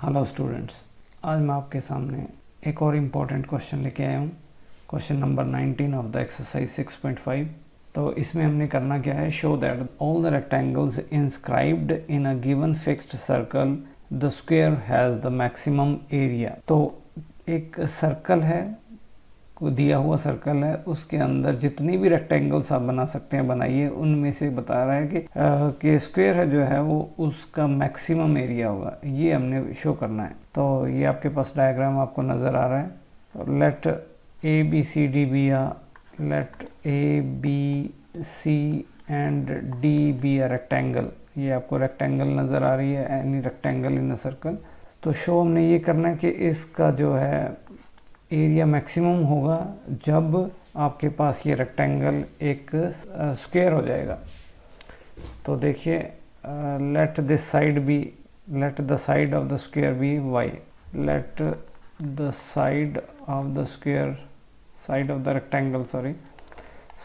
Hello students, आज मैं आपके सामने एक और इम्पॉर्टेंट क्वेश्चन लेके आया हूँ। Question number 19 of the exercise 6.5। तो इसमें हमने करना क्या है, show that all the rectangles inscribed in a given fixed circle the square has the maximum area. तो एक सर्कल है, को दिया हुआ सर्कल है, उसके अंदर जितनी भी रेक्टेंगल्स आप बना सकते हैं बनाइए। उनमें से बता रहा है कि स्क्वायर है जो है वो उसका मैक्सिमम एरिया होगा, ये हमने शो करना है। तो ये आपके पास डायग्राम आपको नज़र आ रहा है। Let A B C D be a let A B C and D be a rectangle. ये आपको रेक्टेंगल नज़र आ रही है, any rectangle in the circle. तो शो हमने ये करना है कि इसका जो है एरिया मैक्सिमम होगा जब आपके पास ये रेक्टेंगल एक स्क्वायर हो जाएगा। तो देखिए, let this side be, let the side of the square be y, let the side of the square, side of the rectangle, sorry,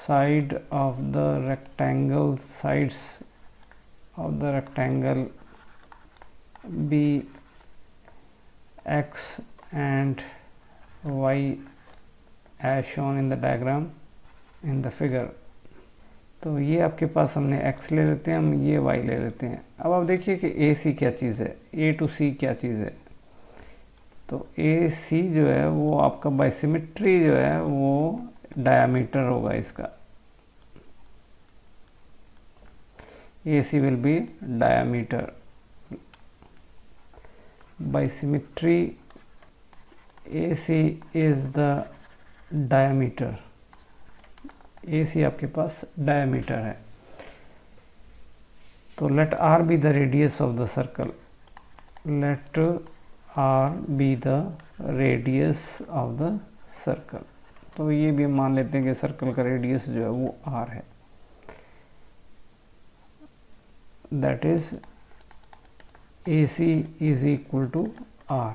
side of the rectangle, sides of the rectangle be x and y as shown in the diagram in the figure। तो ये आपके पास हमने x ले लेते हैं, हम ये y ले लेते हैं। अब आप देखिए कि ए सी क्या चीज़ है, ए टू सी क्या चीज़ है। तो ए सी जो है वो आपका बाय सिमेट्री जो है वो डायामीटर होगा इसका, A C will be diameter by symmetry. AC is the diameter, AC आपके पास diameter है। तो let R be the radius of the circle, let R be the radius of the circle। तो ये भी हम मान लेते हैं कि सर्कल का रेडियस जो है वो R है। That is AC is equal to R।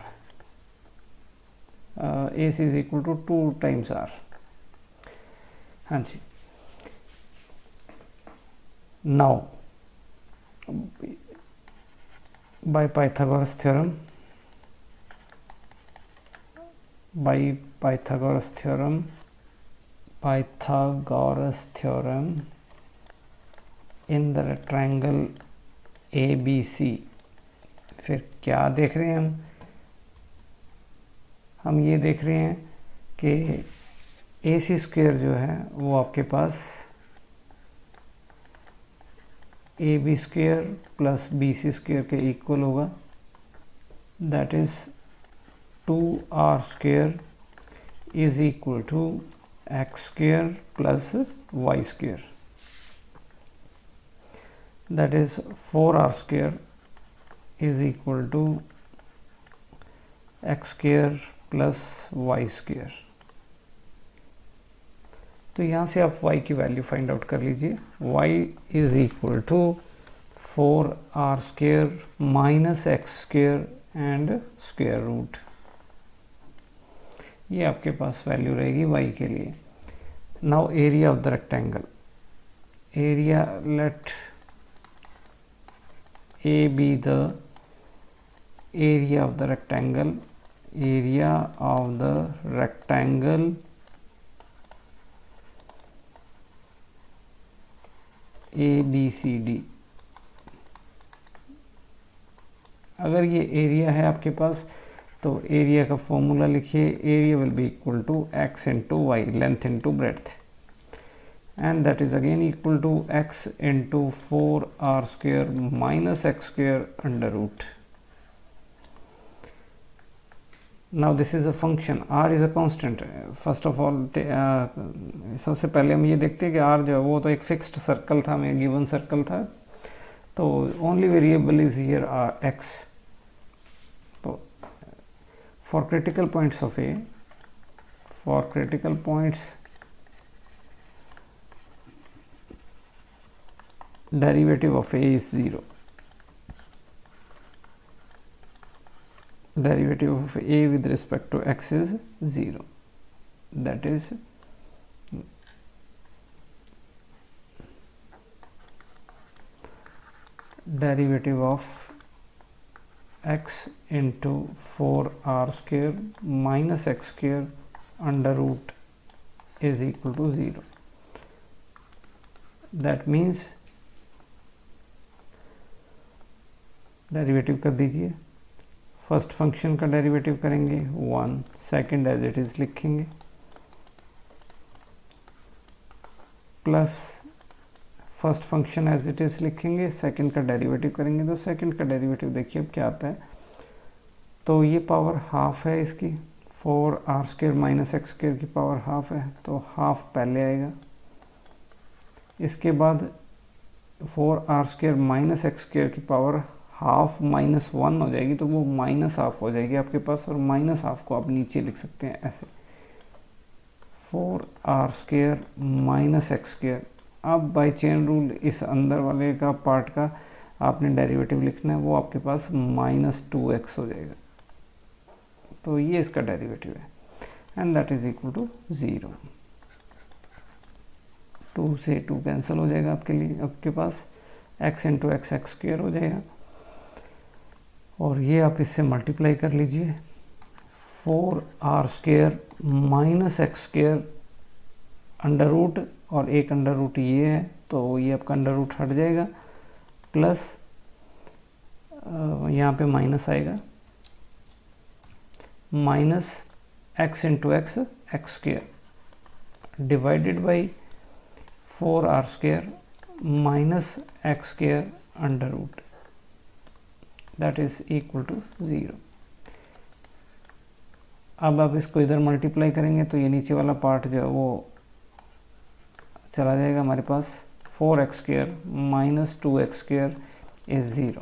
AC is equal to 2 times R। हाँ जी। Now by Pythagoras theorem, Pythagoras theorem in the triangle ABC। फिर क्या देख रहे हैं हम ये देख रहे हैं कि ए सी स्क्वायर जो है वो आपके पास A B square plus B C square के इक्वल होगा। That is 2r square is equal to x square plus y square. That is 4r square is equal to x square plus y square. तो यहाँ से आप y की value find out कर लीजिए। y is equal to 4r square minus x square and square root. ये आपके पास वैल्यू रहेगी y के लिए। Now area of the rectangle, area let A B the area of the rectangle, area of the rectangle ABCD। अगर ये area है आपके पास तो एरिया का फॉर्मूला लिखिए, area will be equal to x into y, length into breadth, and that is again equal to x into 4r square minus x square under root. Now this is a function, r is a constant. First of all सबसे पहले हम ये देखते हैं कि r जो है वो तो एक फिक्स्ड सर्कल था, हमें गिवन सर्कल था, तो only variable is here x। तो for critical points of A, for critical points derivative of a is 0, derivative of a with respect to x is 0, that is derivative of x into 4r² minus x² under root is equal to 0. That means derivative कर दीजिए. First function का derivative करेंगे 1, second as it is लिखेंगे, plus first function as it is लिखेंगे, second का derivative करेंगे. तो second का डेरिवेटिव देखिए अब क्या आता है. तो ये पावर हाफ है इसकी, 4r² माइनस x² की पावर हाफ है, तो हाफ पहले आएगा. इसके बाद 4r² माइनस x² की पावर हाफ माइनस 1 हो जाएगी, तो वो माइनस हाफ हो जाएगी आपके पास, और माइनस हाफ को आप नीचे लिख सकते हैं ऐसे, 4r² माइनस x². अब बाय चेन रूल इस अंदर वाले का पार्ट का आपने डेरिवेटिव लिखना है, वो आपके पास माइनस 2x हो जाएगा. तो ये इसका डेरिवेटिव है, and that is equal to 0. 2 से 2 कैंसिल हो जाएगा आपके लिए, आपके पास x इंटू एक्स x² हो जाएगा. और ये आप इससे मल्टीप्लाई कर लीजिए, 4r² minus x² under root, और एक अंडर रूट ये है, तो ये आपका अंडर रूट हट जाएगा, प्लस यहाँ पे माइनस आएगा, minus x into x x² divided by 4r² minus x² under root, that is equal to 0. अब आप इसको इधर मल्टीप्लाई करेंगे तो ये नीचे वाला पार्ट जो है वो चला जाएगा हमारे पास, 4x² माइनस 2x² इज 0.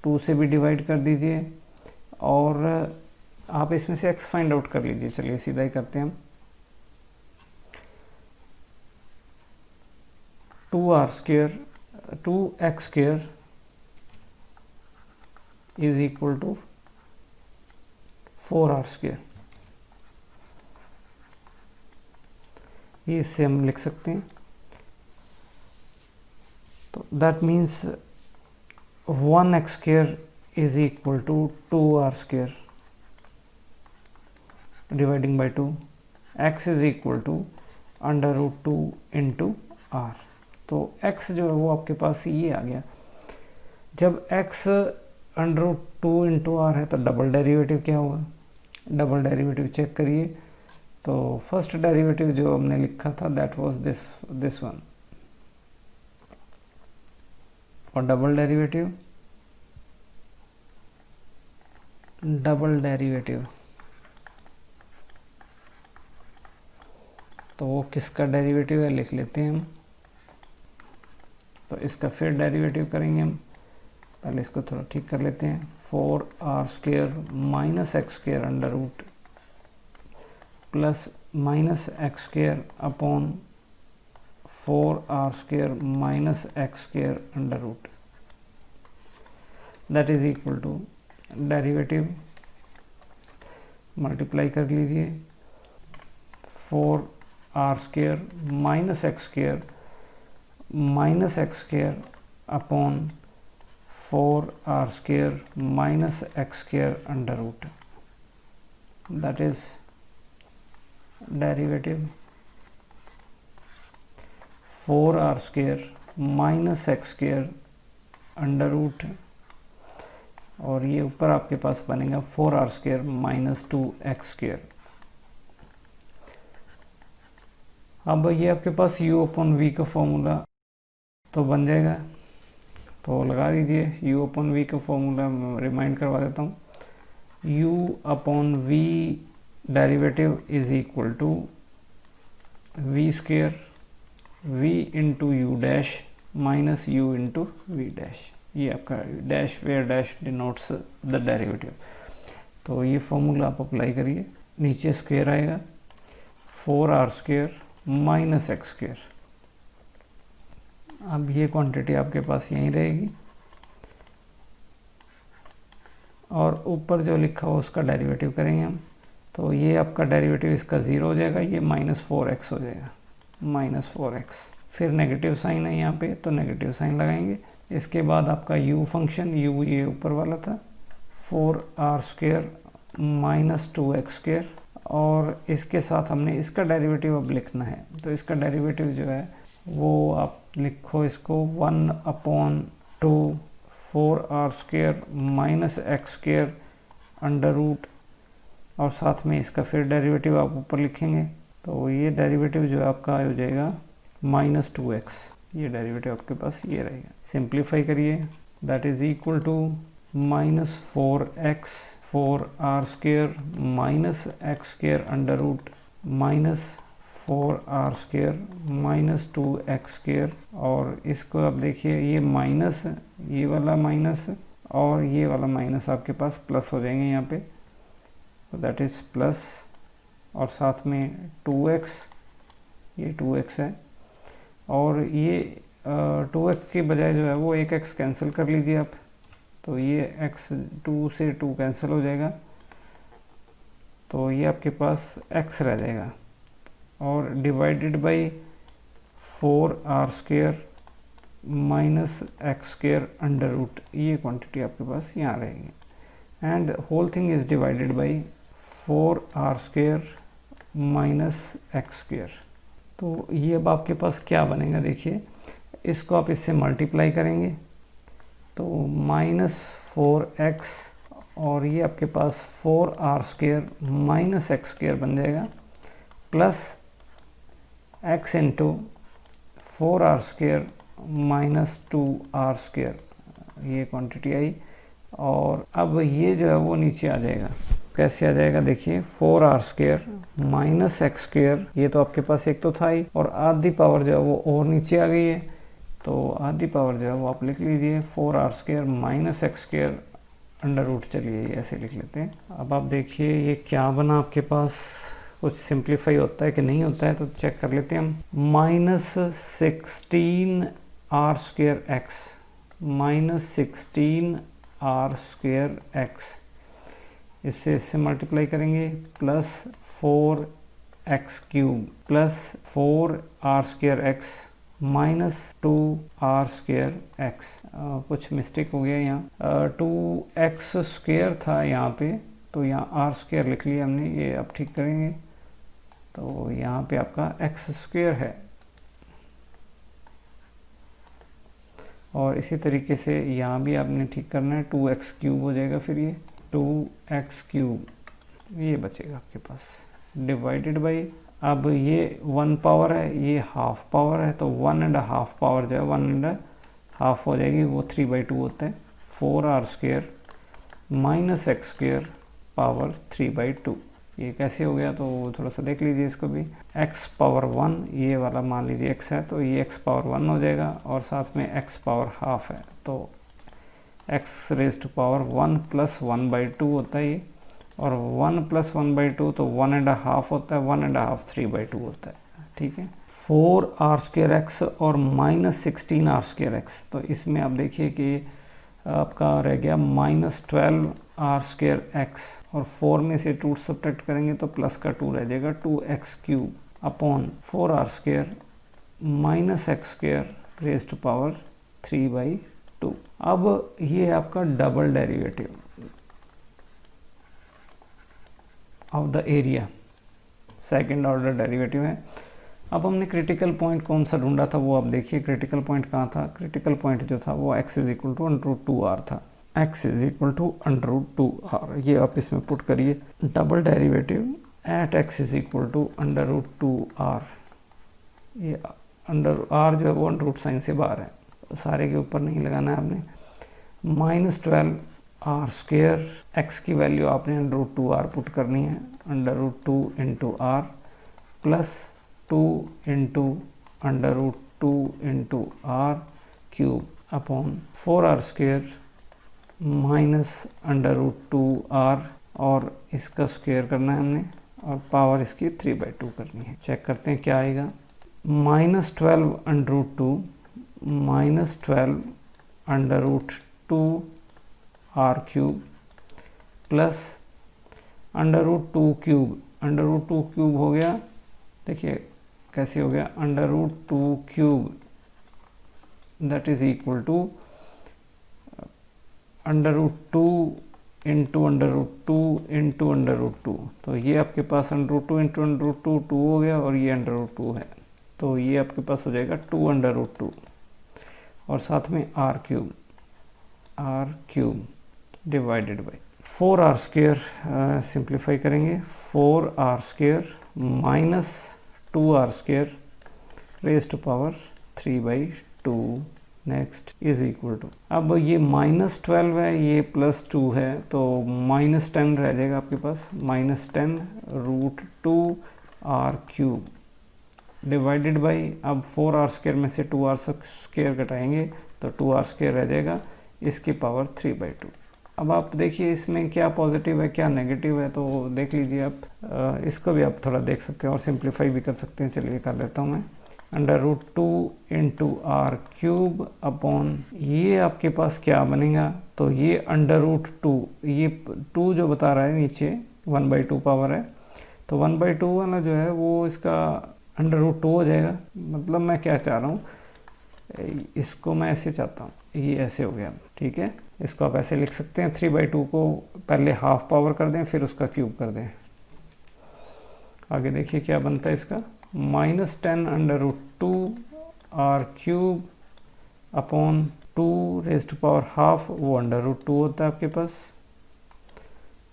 2 से भी डिवाइड कर दीजिए, और आप इसमें से x फाइंड आउट कर लीजिए. चलिए सीधा ही करते हैं हम. 2x² is equal to 4r². ये इससे हम लिख सकते हैं. तो that means 1x² is equal to 2r² dividing by 2. x is equal to under root 2 into r. तो x जो है वो आपके पास ये आ गया. जब x under root 2 into r है तो डबल डेरिवेटिव क्या होगा. डबल डेरिवेटिव चेक करिए. तो फर्स्ट डेरिवेटिव जो हमने लिखा था that was this one. For double derivative तो वो किसका डेरिवेटिव है लिख लेते हैं हम. तो इसका फिर डेरिवेटिव करेंगे हम. पहले इसको थोड़ा ठीक कर लेते हैं. 4r² minus x² under root plus minus x² upon 4r² minus x² under root, that is equal to derivative multiply कर लीजिए. 4r² minus x² upon 4r² minus x² under root, that is derivative 4r² minus x² under root, और ये ऊपर आपके पास बनेगा 4r² minus 2x². अब ये आपके पास u अपॉन v का फॉर्मूला तो बन जाएगा. तो लगा दीजिए u अपॉन v का फॉर्मूला, रिमाइंड करवा देता हूँ. u upon v derivative is equal to v² v into u dash minus u into v dash. ये आपका dash where dash denotes the derivative. तो ये फॉर्मूला आप अप्लाई करिए. नीचे स्क्वायर आएगा 4r² माइनस x². अब ये क्वांटिटी आपके पास यहीं रहेगी, और ऊपर जो लिखा हो उसका डेरिवेटिव करेंगे हम. तो ये आपका डेरिवेटिव इसका 0 हो जाएगा, ये माइनस 4x हो जाएगा, माइनस 4x. फिर नेगेटिव साइन है यहाँ पे तो नेगेटिव साइन लगाएंगे. इसके बाद आपका u फंक्शन, u ये ऊपर वाला था, 4r² माइनस 2x², और इसके साथ हमने इसका डेरिवेटिव अब लिखना है। तो इसका डेरिवेटिव जो है वो आप लिखो इसको 1/2 4r² minus x² under root, और साथ में इसका फिर डेरिवेटिव आप ऊपर लिखेंगे। तो ये डेरिवेटिव जो है आपका हो जाएगा -2x। ये डेरिवेटिव आपके पास ये रहेगा। सिंप्लीफाई करिए, that is equal to -4x 4r² minus x² under root minus 4r² minus 2x², और इसको अब देखिए ये माइनस, ये वाला माइनस और ये वाला माइनस आपके पास प्लस हो जाएंगे यहाँ पे। तो दैट इज़ प्लस, और साथ में 2x, ये 2x है, और ये 2x के बजाय जो है वो एक x कैंसिल कर लीजिए आप। तो ये x 2 से 2 कैंसिल हो जाएगा, तो ये आपके पास x रह जाएगा, और divided by 4r² minus x² under root, ये क्वांटिटी आपके पास यहाँ रहेगी। And whole thing is divided by 4r² minus x²। तो ये अब आपके पास क्या बनेगा, देखिए इसको आप इससे मल्टीप्लाई करेंगे तो -4x, और ये आपके पास 4r² माइनस x² बन जाएगा, plus x into 4r² minus 2r², ये क्वांटिटी आई। और अब ये जो है वो नीचे आ जाएगा। कैसे आ जाएगा, देखिए 4r² माइनस x², ये तो आपके पास एक तो था ही, और आधी पावर जो है वो और नीचे आ गई है। तो आधी पावर जो है वो आप लिख लीजिए 4r² minus x² under root, चलिए ये ऐसे लिख लेते हैं। अब आप देखिए ये क्या बना आपके पास, कुछ सिंप्लीफाई होता है कि नहीं होता है, तो चेक कर लेते हैं हम। -16r²x माइनस 16r²x, इससे मल्टीप्लाई करेंगे, plus 4x³ plus 4r²x minus 2r²x। कुछ मिस्टेक हो गया यहाँ, 2x² था यहाँ पे, तो यहाँ r² लिख लिया हमने, ये अब ठीक करेंगे। तो यहाँ पे आपका x² है, और इसी तरीके से यहाँ भी आपने ठीक करना है, 2x³ हो जाएगा, फिर ये 2x³ ये बचेगा आपके पास, डिवाइडेड बाई, अब ये 1 पावर है, ये हाफ पावर है, तो 1.5 पावर जो है 1.5 हो जाएगी, वो 3/2 होता है। 4r² माइनस x² पावर 3/2, ये कैसे हो गया, तो थोड़ा सा देख लीजिए इसको भी। x पावर 1, ये वाला मान लीजिए x है, तो ये x पावर 1 हो जाएगा, और साथ में x पावर हाफ है, तो x raise to power 1 plus 1/2 होता है ये, और 1 प्लस 1/2 तो 1.5 होता है, 1.5 3/2 होता है, ठीक है। 4r²x और माइनस 16r²x, तो इसमें आप देखिए कि आपका रह गया -12r²x, और 4 में से 2 सब्ट्रैक्ट करेंगे तो प्लस का 2 रह जाएगा, 2x³ upon 4r² minus x² raise to power 3/2। अब ये है आपका double derivative of the area, second order derivative है। अब हमने क्रिटिकल पॉइंट कौन सा ढूंढा था, वो आप देखिए क्रिटिकल पॉइंट कहाँ था। क्रिटिकल पॉइंट जो था वो x is equal to √2r था, x is equal to √2r, ये आप इसमें पुट करिए। Double derivative at x is equal to √2r, ये अंडर r जो है वो √ साइन से बाहर है, सारे के ऊपर नहीं लगाना है आपने। -12r², x की वैल्यू आपने √2r पुट करनी है, √2 into r plus 2 into √2 into r³ upon 4r² minus √2r, और इसका स्क्वायर करना है हमने, और पावर इसकी 3/2 करनी है। चेक करते हैं क्या आएगा। -12 √2 माइनस 12 √2 r³ प्लस √2³ हो गया, देखिए कैसे हो गया, √2³ that is equal to √2 into √2 तो ये आपके पास √2 इंटू √2 2 हो गया, और ये √2 है, तो ये आपके पास हो जाएगा 2 और साथ में r³ divided by 4r²। Simplify करेंगे, 4r² minus 2r² raise to power 3/2 next is equal to, अब ये -12 है, ये +2 है, तो -10 रह जाएगा आपके पास, -10 √2r³ डिवाइडेड बाई, अब 4r² में से 2r² घटाएंगे तो 2r² रह जाएगा, इसकी पावर 3/2। अब आप देखिए इसमें क्या पॉजिटिव है क्या नेगेटिव है, तो देख लीजिए आप, इसको भी आप थोड़ा देख सकते हैं और सिंप्लीफाई भी कर सकते हैं। चलिए कर लेता हूँ मैं, √2 इंटू r³ अपॉन, ये आपके पास क्या बनेगा, तो ये √2, ये 2 जो बता रहा है नीचे 1/2 पावर है, तो 1/2 वाला जो है वो इसका √2 हो जाएगा। मतलब मैं क्या चाह रहा हूँ, इसको मैं ऐसे चाहता हूँ, ये ऐसे हो गया, ठीक है। इसको आप ऐसे लिख सकते हैं, 3/2 को पहले हाफ पावर कर दें, फिर उसका क्यूब कर दें। आगे देखिए क्या बनता है इसका, -10 √2r³ upon 2 raise to power half, वो √2 होता है आपके पास,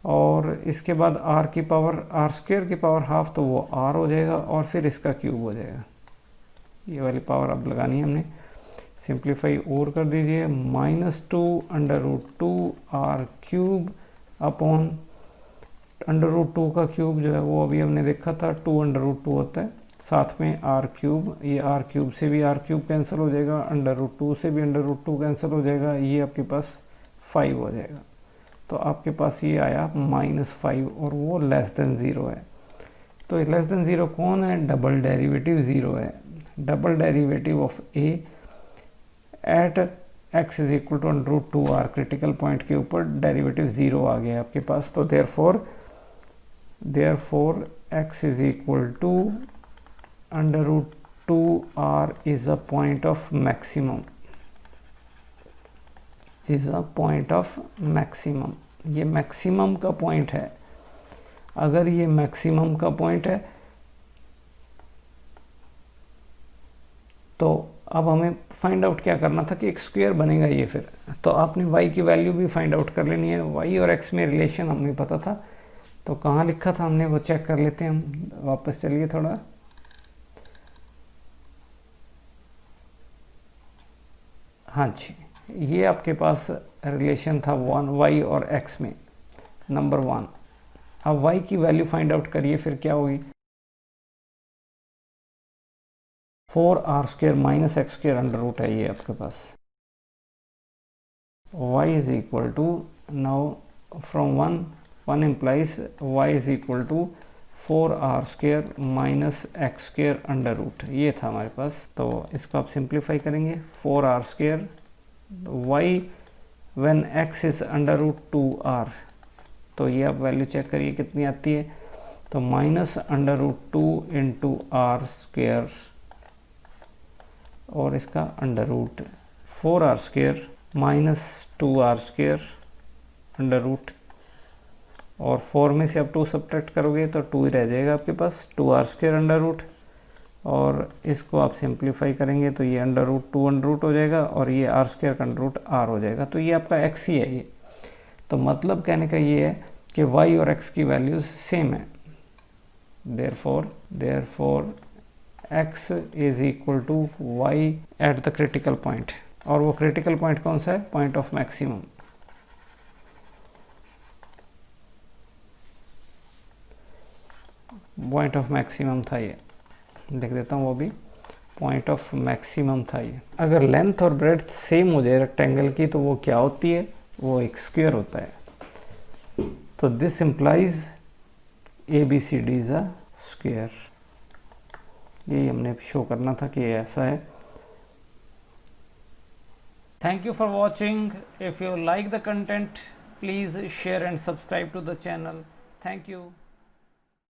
और इसके बाद r² की पावर हाफ, तो वो r हो जाएगा, और फिर इसका क्यूब हो जाएगा। ये वाली पावर अब लगानी है हमने, सिंप्लीफाई और कर दीजिए, -2 √2r³ अपॉन √2 का क्यूब जो है वो अभी हमने देखा था 2 √2 होता है, साथ में r³, ये r³ से भी r³ कैंसिल हो जाएगा, √2 से भी √2 कैंसिल हो जाएगा, ये आपके पास 5 हो जाएगा। तो आपके पास ये आया -5, और वो <0 है। तो <0 कौन है, डबल डेरिवेटिव 0 है। Double derivative of a at x is equal to √2r, critical point के ऊपर डेरिवेटिव 0 आ गया आपके पास, तो therefore x is equal to √2r is a point of maximum, ये मैक्सिमम का पॉइंट है। अगर ये मैक्सिमम का पॉइंट है तो अब हमें फाइंड आउट क्या करना था कि एक स्क्वायर बनेगा ये, फिर तो आपने y की वैल्यू भी फाइंड आउट कर लेनी है। y और x में रिलेशन हमें पता था, तो कहाँ लिखा था हमने वो चेक कर लेते हैं हम, वापस चलिए थोड़ा। हाँ जी, ये आपके पास रिलेशन था y और x में, नंबर 1। अब y की वैल्यू फाइंड आउट करिए, फिर क्या होगी, 4r² माइनस x² √ है ये आपके पास। y is equal to, now from 1 implies y is equal to 4r² minus x² √ ये था हमारे पास। तो इसको आप सिंप्लीफाई करेंगे, 4r², y when x is √2r, तो ये आप वैल्यू चेक करिए कितनी आती है, तो -√2 इंटू r², और इसका √ 4r² माइनस 2r² √ और 4 में से आप 2 सब्ट्रैक्ट करोगे तो 2 ही रह जाएगा आपके पास, 2r² √ और इसको आप सिंप्लीफाई करेंगे तो ये √2 हो जाएगा, और ये r² का √r हो जाएगा। तो ये आपका x ही है ये। तो मतलब कहने का ये है कि y और x की वैल्यूज सेम है, therefore x is equal to y at the critical point, और वो क्रिटिकल पॉइंट कौन सा है, point of maximum. Point of maximum था ये, देख देता हूँ, वो भी पॉइंट ऑफ मैक्सिमम था ये। अगर लेंथ और ब्रेड्थ सेम हो जाए रेक्टेंगल की, तो वो क्या होती है, वो एक स्क्वायर होता है। तो this implies ABCD is a square, यही हमने शो करना था कि ये ऐसा है। Thank you for watching. If you like the content, please share and subscribe to the channel. Thank you.